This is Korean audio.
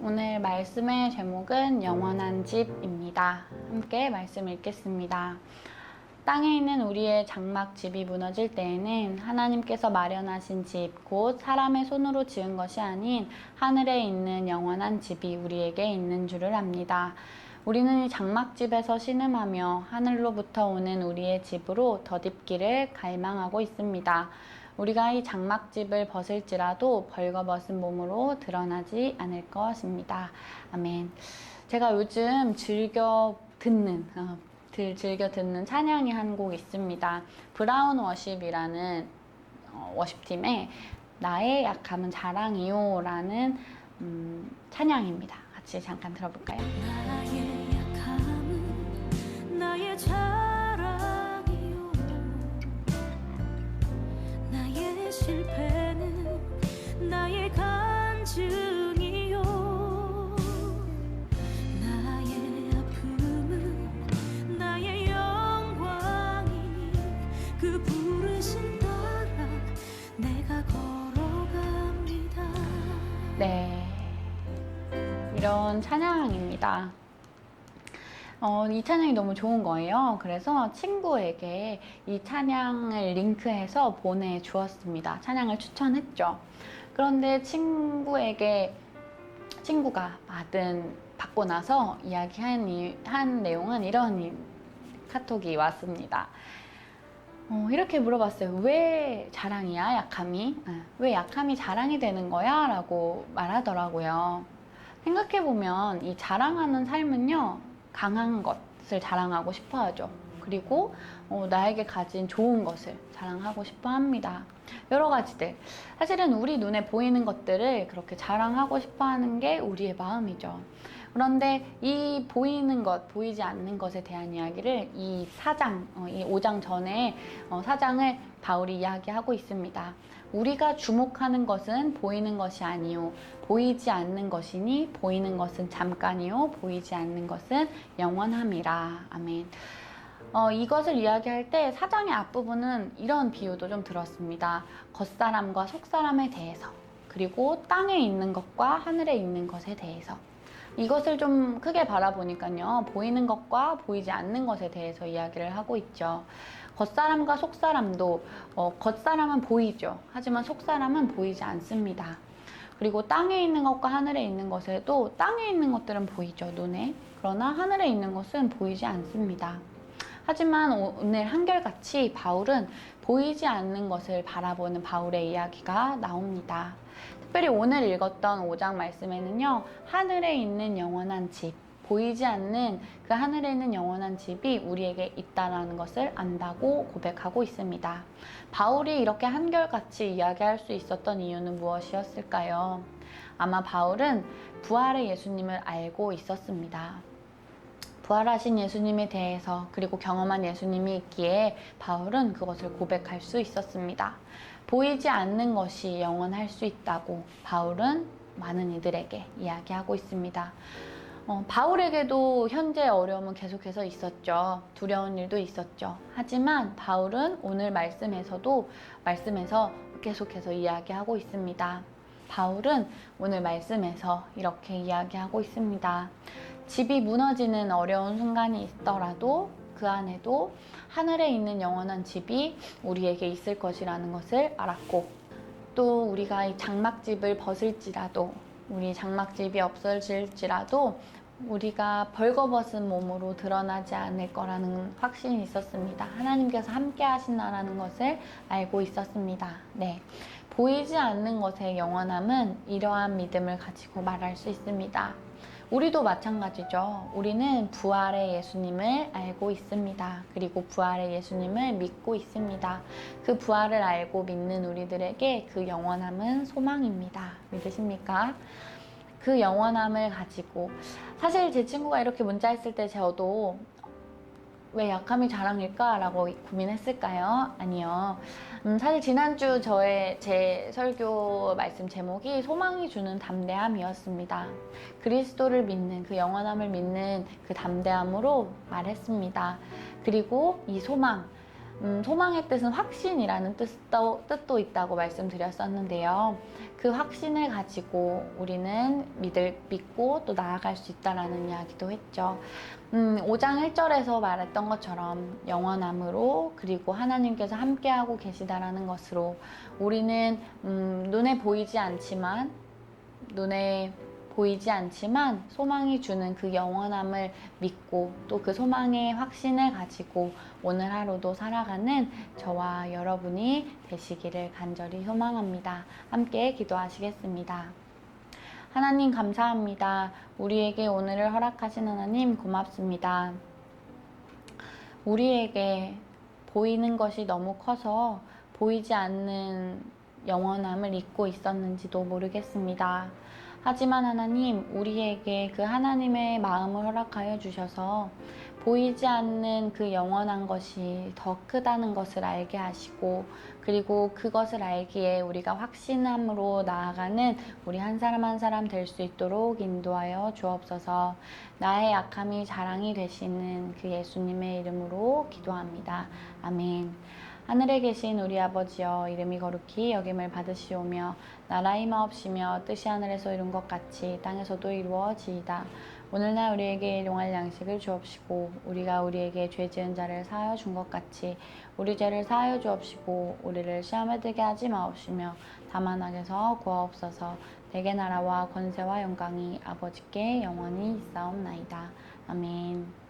오늘 말씀의 제목은 영원한 집입니다. 함께 말씀 읽겠습니다. 땅에 있는 우리의 장막 집이 무너질 때에는 하나님께서 마련하신 집, 곧 사람의 손으로 지은 것이 아닌 하늘에 있는 영원한 집이 우리에게 있는 줄을 압니다. 우리는 이 장막집에서 신음하며 하늘로부터 오는 우리의 집으로 덧입기를 갈망하고 있습니다. 우리가 이 장막집을 벗을지라도 벌거벗은 몸으로 드러나지 않을 것입니다. 아멘. 제가 요즘 즐겨 듣는 찬양이 한 곡 있습니다. 브라운 워십이라는 워십팀의 나의 약함은 자랑이요 라는 찬양입니다. 같이 잠깐 들어볼까요? 나의 약함은 나의 자랑이요, 나의 실패는 나의 간증이요, 나의 아픔은 나의 영광이니 그 부르심 따라 내가 걸어갑니다. 네, 이런 찬양입니다. 이 찬양이 너무 좋은 거예요. 그래서 친구에게 이 찬양을 링크해서 보내주었습니다. 찬양을 추천했죠. 그런데 친구가 받고 나서 한 내용은 이런 카톡이 왔습니다. 이렇게 물어봤어요. 왜 자랑이야, 약함이? 왜 약함이 자랑이 되는 거야? 라고 말하더라고요. 생각해보면 이 자랑하는 삶은요, 강한 것을 자랑하고 싶어 하죠. 그리고 나에게 가진 좋은 것을 자랑하고 싶어 합니다. 여러 가지들. 사실은 우리 눈에 보이는 것들을 그렇게 자랑하고 싶어 하는 게 우리의 마음이죠. 그런데 이 보이는 것, 보이지 않는 것에 대한 이야기를 이 5장 전에 사장을 바울이 이야기하고 있습니다. 우리가 주목하는 것은 보이는 것이 아니요 보이지 않는 것이니 보이는 것은 잠깐이요 보이지 않는 것은 영원함이라. 아멘. 이것을 이야기할 때 사장의 앞부분은 이런 비유도 좀 들었습니다. 겉사람과 속사람에 대해서, 그리고 땅에 있는 것과 하늘에 있는 것에 대해서. 이것을 좀 크게 바라보니까요, 보이는 것과 보이지 않는 것에 대해서 이야기를 하고 있죠. 겉사람과 속사람도 겉사람은 보이죠. 하지만 속사람은 보이지 않습니다. 그리고 땅에 있는 것과 하늘에 있는 것에도 땅에 있는 것들은 보이죠, 눈에. 그러나 하늘에 있는 것은 보이지 않습니다. 하지만 오늘 한결같이 바울은 보이지 않는 것을 바라보는 바울의 이야기가 나옵니다. 특별히 오늘 읽었던 5장 말씀에는요, 하늘에 있는 영원한 집, 보이지 않는 그 하늘에 있는 영원한 집이 우리에게 있다는 것을 안다고 고백하고 있습니다. 바울이 이렇게 한결같이 이야기할 수 있었던 이유는 무엇이었을까요? 아마 바울은 부활의 예수님을 알고 있었습니다. 부활하신 예수님에 대해서, 그리고 경험한 예수님이 있기에 바울은 그것을 고백할 수 있었습니다. 보이지 않는 것이 영원할 수 있다고 바울은 많은 이들에게 이야기하고 있습니다. 바울에게도 현재 어려움은 계속해서 있었죠. 두려운 일도 있었죠. 하지만 바울은 오늘 말씀에서 계속해서 이야기하고 있습니다. 바울은 오늘 말씀에서 이렇게 이야기하고 있습니다. 집이 무너지는 어려운 순간이 있더라도 그 안에도 하늘에 있는 영원한 집이 우리에게 있을 것이라는 것을 알았고, 또 우리가 이 장막집을 벗을지라도, 우리 장막집이 없어질지라도 우리가 벌거벗은 몸으로 드러나지 않을 거라는 확신이 있었습니다. 하나님께서 함께 하신다는 것을 알고 있었습니다. 네, 보이지 않는 것의 영원함은 이러한 믿음을 가지고 말할 수 있습니다. 우리도 마찬가지죠. 우리는 부활의 예수님을 알고 있습니다. 그리고 부활의 예수님을 믿고 있습니다. 그 부활을 알고 믿는 우리들에게 그 영원함은 소망입니다. 믿으십니까? 그 영원함을 가지고, 사실 제 친구가 이렇게 문자했을 때 저도 왜 약함이 자랑일까? 라고 고민했을까요? 아니요. 사실 지난주 제 설교 말씀 제목이 소망이 주는 담대함이었습니다. 그리스도를 믿는, 그 영원함을 믿는 그 담대함으로 말했습니다. 그리고 이 소망, 소망의 뜻은 확신이라는 뜻도 있다고 말씀드렸었는데요. 그 확신을 가지고 우리는 믿고 또 나아갈 수 있다라는 이야기도 했죠. 5장 1절에서 말했던 것처럼 영원함으로 그리고 하나님께서 함께하고 계시다라는 것으로 우리는 눈에 보이지 않지만 소망이 주는 그 영원함을 믿고 또 그 소망의 확신을 가지고 오늘 하루도 살아가는 저와 여러분이 되시기를 간절히 소망합니다. 함께 기도하시겠습니다. 하나님 감사합니다. 우리에게 오늘을 허락하신 하나님 고맙습니다. 우리에게 보이는 것이 너무 커서 보이지 않는 영원함을 잊고 있었는지도 모르겠습니다. 하지만 하나님, 우리에게 그 하나님의 마음을 허락하여 주셔서 보이지 않는 그 영원한 것이 더 크다는 것을 알게 하시고 그리고 그것을 알기에 우리가 확신함으로 나아가는 우리 한 사람 한 사람 될 수 있도록 인도하여 주옵소서. 나의 약함이 자랑이 되시는 그 예수님의 이름으로 기도합니다. 아멘. 하늘에 계신 우리 아버지여, 이름이 거룩히 여김을 받으시오며 나라의 마옵시며 뜻이 하늘에서 이룬 것 같이 땅에서도 이루어지이다. 오늘날 우리에게 일용할 양식을 주옵시고 우리가 우리에게 죄 지은 자를 사하여 준 것 같이 우리 죄를 사하여 주옵시고 우리를 시험에 들게 하지 마옵시며 다만 악에서 구하옵소서. 대개 나라와 권세와 영광이 아버지께 영원히 있사옵나이다. 아멘.